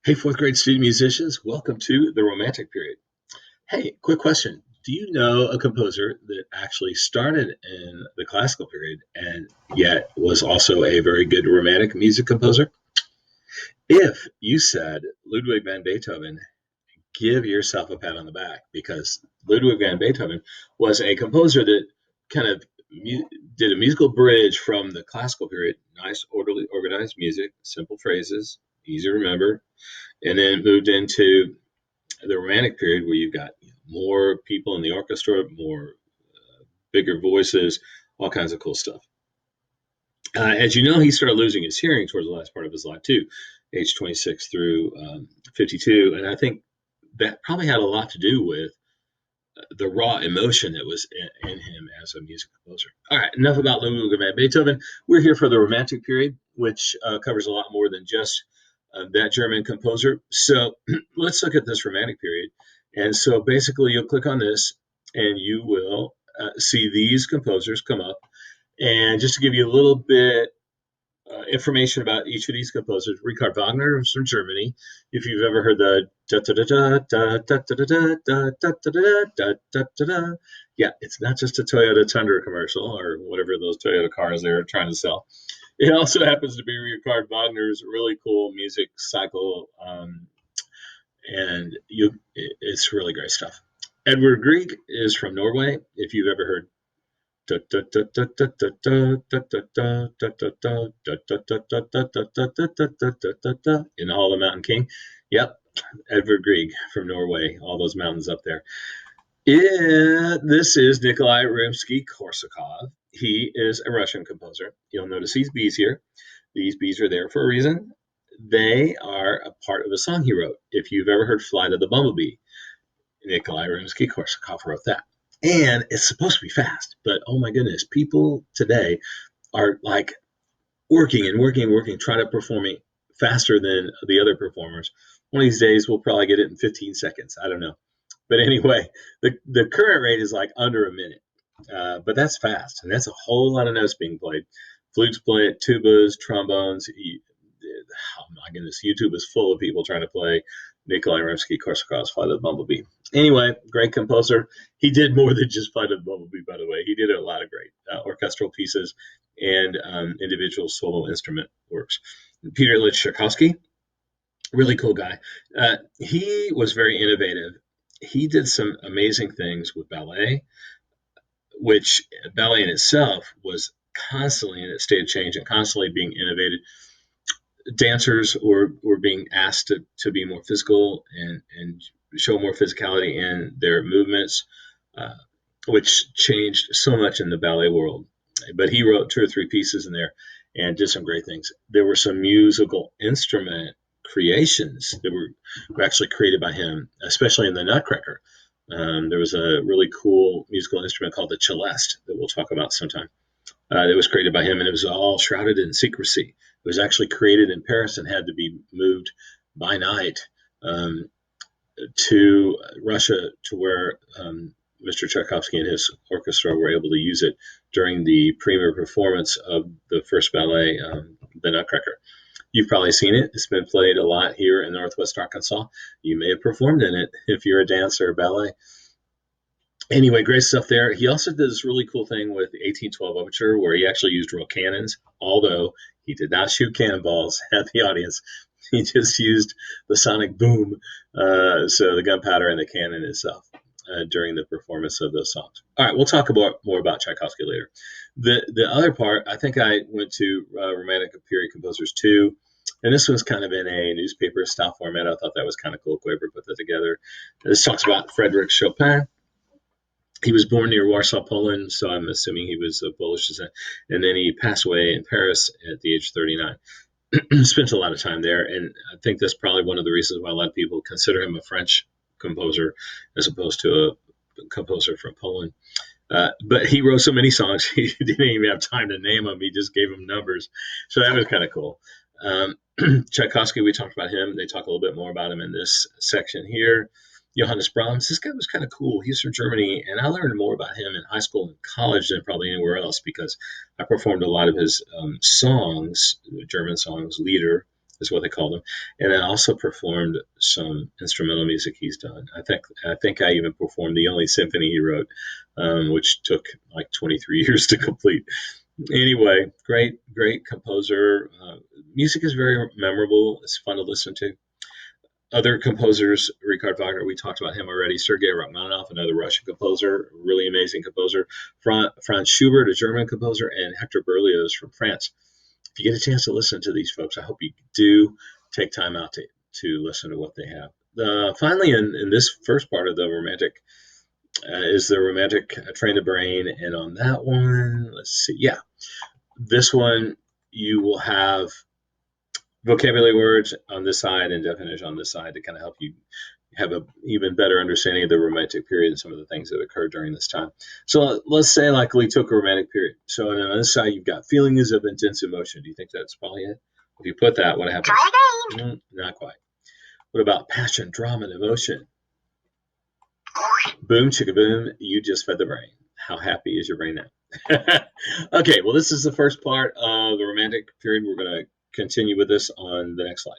Hey, fourth grade student musicians, welcome to the Romantic Period. Hey, quick question. Do you know a composer that actually started in the classical period and yet was also a very good Romantic music composer? If you said Ludwig van Beethoven, give yourself a pat on the back because Ludwig van Beethoven was a composer that kind of did a musical bridge from the classical period, nice, orderly, organized music, simple phrases, easy to remember, and then moved into the Romantic period where you've got more people in the orchestra, more bigger voices, all kinds of cool stuff. As you know, he started losing his hearing towards the last part of his life too, age 26 through 52, and I think that probably had a lot to do with the raw emotion that was in him as a music composer. All right, enough about Ludwig van Beethoven. We're here for the Romantic period, which covers a lot more than just that German composer. So let's look at this Romantic period. And so basically, you'll click on this, and you will see these composers come up. And just to give you a little bit information about each of these composers. Richard Wagner is from Germany. If you've ever heard the da da da da da da da da da da da da da da da, yeah, it's not just a Toyota Tundra commercial or whatever those Toyota cars they're trying to sell. It also happens to be Richard Wagner's really cool music cycle, and it's really great stuff. Edvard Grieg is from Norway. If you've ever heard in Hall of the Mountain King. Yep, Edvard Grieg from Norway, all those mountains up there. Yeah, this is Nikolai Rimsky-Korsakov. He is a Russian composer. You'll notice these B's here. These B's are there for a reason. They are a part of a song he wrote. If you've ever heard Flight of the Bumblebee, Nikolai Rimsky-Korsakov wrote that. And it's supposed to be fast, but oh my goodness, people today are like working and working and working, trying to perform it faster than the other performers. One of these days, we'll probably get it in 15 seconds. I don't know. But anyway, the current rate is like under a minute. But that's fast, and that's a whole lot of notes being played. Flutes play it, tubas, trombones. Oh my goodness, YouTube is full of people trying to play Nikolai Rimsky-Korsakov's Flight of the Bumblebee. Anyway, great composer. He did more than just Flight of the Bumblebee, by the way. He did a lot of great orchestral pieces and individual solo instrument works. Peter Ilyich Tchaikovsky, really cool guy. He was very innovative. He did some amazing things with ballet, which ballet in itself was constantly in a state of change and constantly being innovated. Dancers were being asked to be more physical and show more physicality in their movements, which changed so much in the ballet world. But he wrote two or three pieces in there and did some great things. There were some musical instrument creations that were actually created by him, especially in the Nutcracker. There was a really cool musical instrument called the celeste that we'll talk about sometime. That was created by him, and it was all shrouded in secrecy. It was actually created in Paris and had to be moved by night to Russia, to where Mr. Tchaikovsky and his orchestra were able to use it during the premiere performance of the first ballet, The Nutcracker. You've probably seen it. It's been played a lot here in Northwest Arkansas. You may have performed in it if you're a dancer or ballet. Anyway, great stuff there. He also did this really cool thing with the 1812 Overture where he actually used real cannons, although he did not shoot cannonballs at the audience. He just used the sonic boom, so the gunpowder and the cannon itself during the performance of those songs. All right, we'll talk more about Tchaikovsky later. The other part, I think I went to Romantic Period Composers 2, and this one's kind of in a newspaper style format. I thought that was kind of cool. Quaver put that together. This talks about Frédéric Chopin. He was born near Warsaw, Poland, so I'm assuming he was of Polish descent. And then he passed away in Paris at the age of 39. Spent a lot of time there, and I think that's probably one of the reasons why a lot of people consider him a French composer as opposed to a composer from Poland. But he wrote so many songs, he didn't even have time to name them. He just gave them numbers. So that was kind of cool. Tchaikovsky, we talked about him. They talk a little bit more about him in this section here. Johannes Brahms, this guy was kind of cool. He's from Germany, and I learned more about him in high school and college than probably anywhere else because I performed a lot of his songs, German songs, Lieder, is what they called him. And I also performed some instrumental music he's done. I think I even performed the only symphony he wrote, which took like 23 years to complete. Anyway, great composer. Music is very memorable. It's fun to listen to. Other composers, Richard Wagner, we talked about him already. Sergei Rachmaninoff, another Russian composer, really amazing composer. Franz Schubert, a German composer, and Hector Berlioz from France. If you get a chance to listen to these folks, I hope you do take time out to listen to what they have. Finally, in this first part of the romantic, is the romantic Train the Brain. And on that one, let's see. Yeah, this one you will have vocabulary words on this side and definition on this side to kind of help you have a even better understanding of the romantic period and some of the things that occurred during this time. So let's say like we took a romantic period. So on this side, you've got feelings of intense emotion. Do you think that's probably it? If you put that, what happens? Not quite. What about passion, drama, and emotion? Boom, chicka boom, you just fed the brain. How happy is your brain now? Okay, well, this is the first part of the romantic period. We're going to continue with this on the next slide.